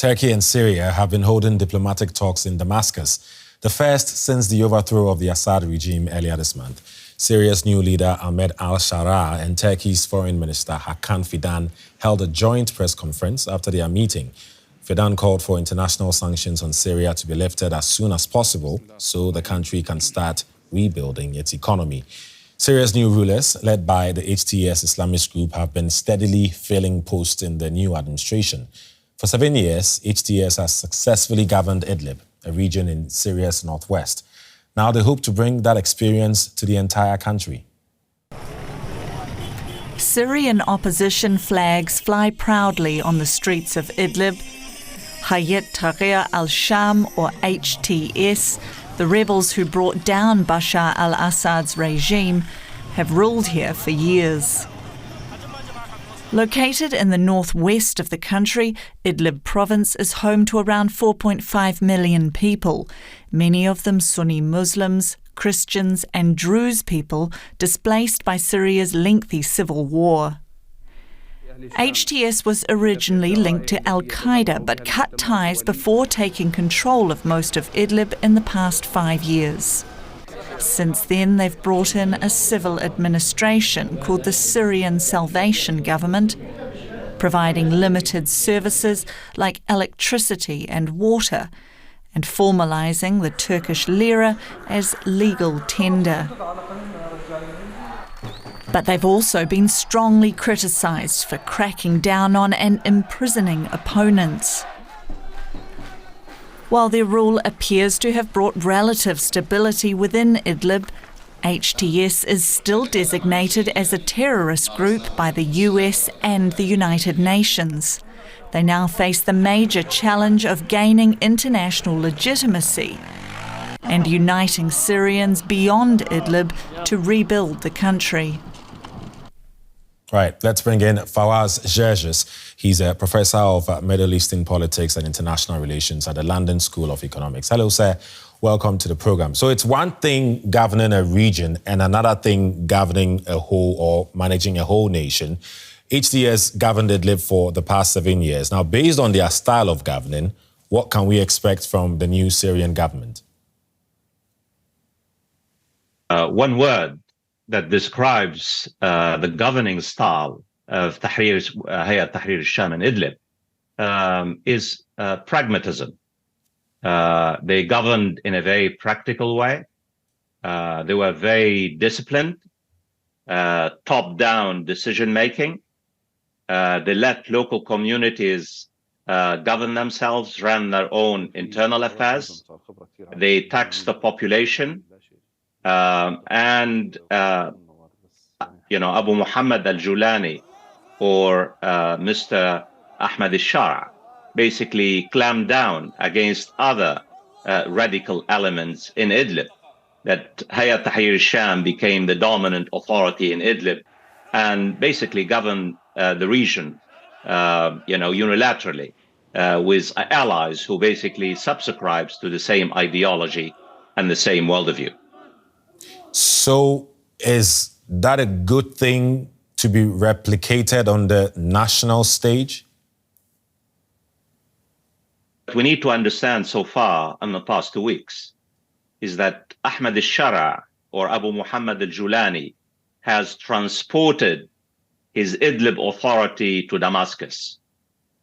Turkey and Syria have been holding diplomatic talks in Damascus, the first since the overthrow of the Assad regime earlier this month. Syria's new leader, Ahmed al-Sharaa, and Turkey's Foreign Minister, Hakan Fidan, held a joint press conference after their meeting. Fidan called for international sanctions on Syria to be lifted as soon as possible so the country can start rebuilding its economy. Syria's new rulers, led by the HTS Islamist group, have been steadily filling posts in the new administration. For 7 years, HTS has successfully governed Idlib, a region in Syria's northwest. Now they hope to bring that experience to the entire country. Syrian opposition flags fly proudly on the streets of Idlib. Hayat Tahrir al-Sham, or HTS, the rebels who brought down Bashar al-Assad's regime, have ruled here for years. Located in the northwest of the country, Idlib province is home to around 4.5 million people, many of them Sunni Muslims, Christians and Druze people displaced by Syria's lengthy civil war. HTS was originally linked to al-Qaeda but cut ties before taking control of most of Idlib in the past 5 years. Since then, they've brought in a civil administration called the Syrian Salvation Government, providing limited services like electricity and water, and formalising the Turkish lira as legal tender. But they've also been strongly criticised for cracking down on and imprisoning opponents. While their rule appears to have brought relative stability within Idlib, HTS is still designated as a terrorist group by the US and the United Nations. They now face the major challenge of gaining international legitimacy and uniting Syrians beyond Idlib to rebuild the country. Right, let's bring in Fawaz Gerges. He's a professor of Middle Eastern politics and international relations at the London School of Economics. Hello, sir. Welcome to the program. So it's one thing governing a region and another thing governing a whole or managing a whole nation. HTS governed Idlib for the past 7 years. Now, based on their style of governing, what can we expect from the new Syrian government? One word that describes the governing style of Hayat Tahrir al-Sham and Idlib is pragmatism. They governed in a very practical way. They were very disciplined, top-down decision-making. They let local communities govern themselves, ran their own internal affairs. They taxed the population. Abu Muhammad al-Julani or Mr. Ahmed al-Sharaa basically clamped down against other radical elements in Idlib. That Hayat Tahrir al-Sham became the dominant authority in Idlib and basically governed the region, unilaterally with allies who basically subscribes to the same ideology and the same worldview. So is that a good thing to be replicated on the national stage? What we need to understand so far in the past 2 weeks is that Ahmed al-Sharaa or Abu Muhammad al-Julani has transported his Idlib authority to Damascus.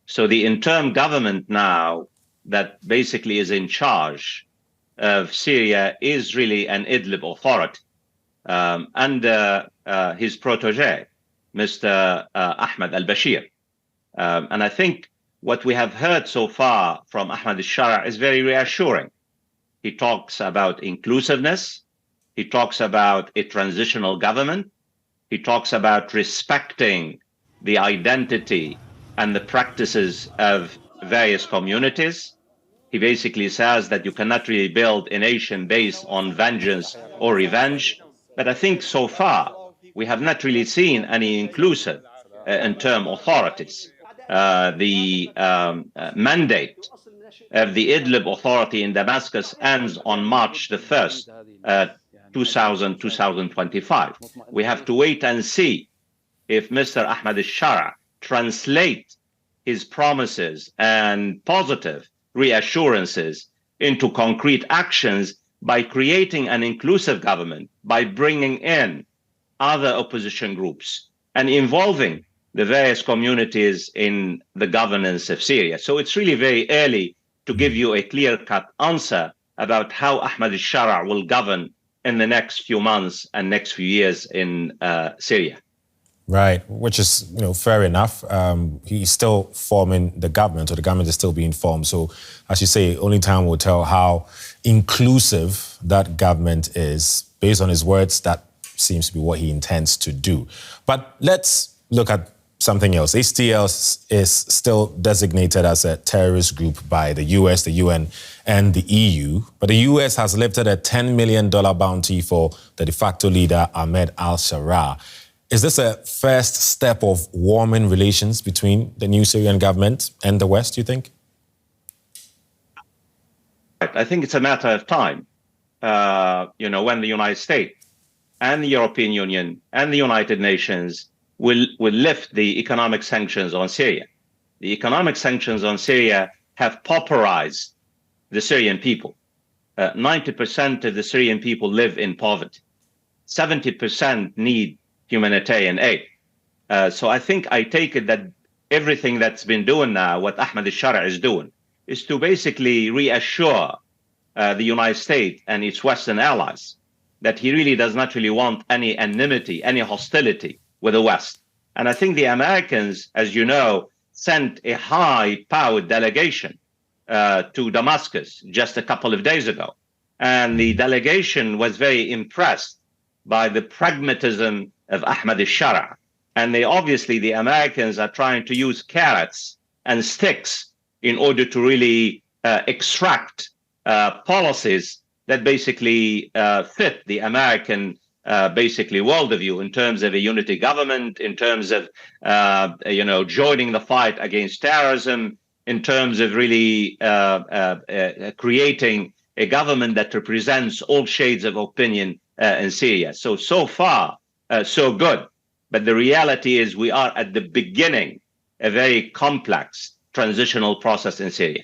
So the interim government now that basically is in charge of Syria is really an Idlib authority under his protege, Mr. Ahmed al-Bashir. And I think what we have heard so far from Ahmed al-Sharaa is very reassuring. He talks about inclusiveness. He talks about a transitional government. He talks about respecting the identity and the practices of various communities. He basically says that you cannot really build a nation based on vengeance or revenge. But I think so far, we have not really seen any inclusive interim authorities. The mandate of the Idlib authority in Damascus ends on March the 1st, 2025. We have to wait and see if Mr. Ahmed al-Sharaa translates his promises and positive reassurances into concrete actions by creating an inclusive government, by bringing in other opposition groups and involving the various communities in the governance of Syria. So it's really very early to give you a clear-cut answer about how Ahmed al-Sharaa will govern in the next few months and next few years in Syria. Right, which is fair enough. He's still forming the government, or the government is still being formed. So, as you say, only time will tell how inclusive that government is. Based on his words, that seems to be what he intends to do. But let's look at something else. HTS is still designated as a terrorist group by the US, the UN, and the EU. But the US has lifted a $10 million bounty for the de facto leader, Ahmed al-Sharaa. Is this a first step of warming relations between the new Syrian government and the West, do you think? I think it's a matter of time. When the United States and the European Union and the United Nations will lift the economic sanctions on Syria. The economic sanctions on Syria have pauperized the Syrian people. 90% of the Syrian people live in poverty. 70% need humanitarian aid. So I take it that everything that's been doing now, what Ahmed al-Sharaa is doing, is to basically reassure the United States and its Western allies that he really does not really want any enmity, any hostility with the West. And I think the Americans, as you know, sent a high-powered delegation to Damascus just a couple of days ago. And the delegation was very impressed by the pragmatism of Ahmed al-Sharaa. And the Americans are trying to use carrots and sticks in order to really extract policies that basically fit the American worldview in terms of a unity government, in terms of joining the fight against terrorism, in terms of really creating a government that represents all shades of opinion in Syria. So far, so good. But the reality is we are at the beginning of a very complex transitional process in Syria.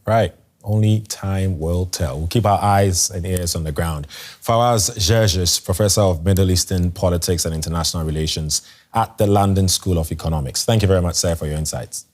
Right. Only time will tell. We'll keep our eyes and ears on the ground. Fawaz Gerges, Professor of Middle Eastern Politics and International Relations at the London School of Economics. Thank you very much, sir, for your insights.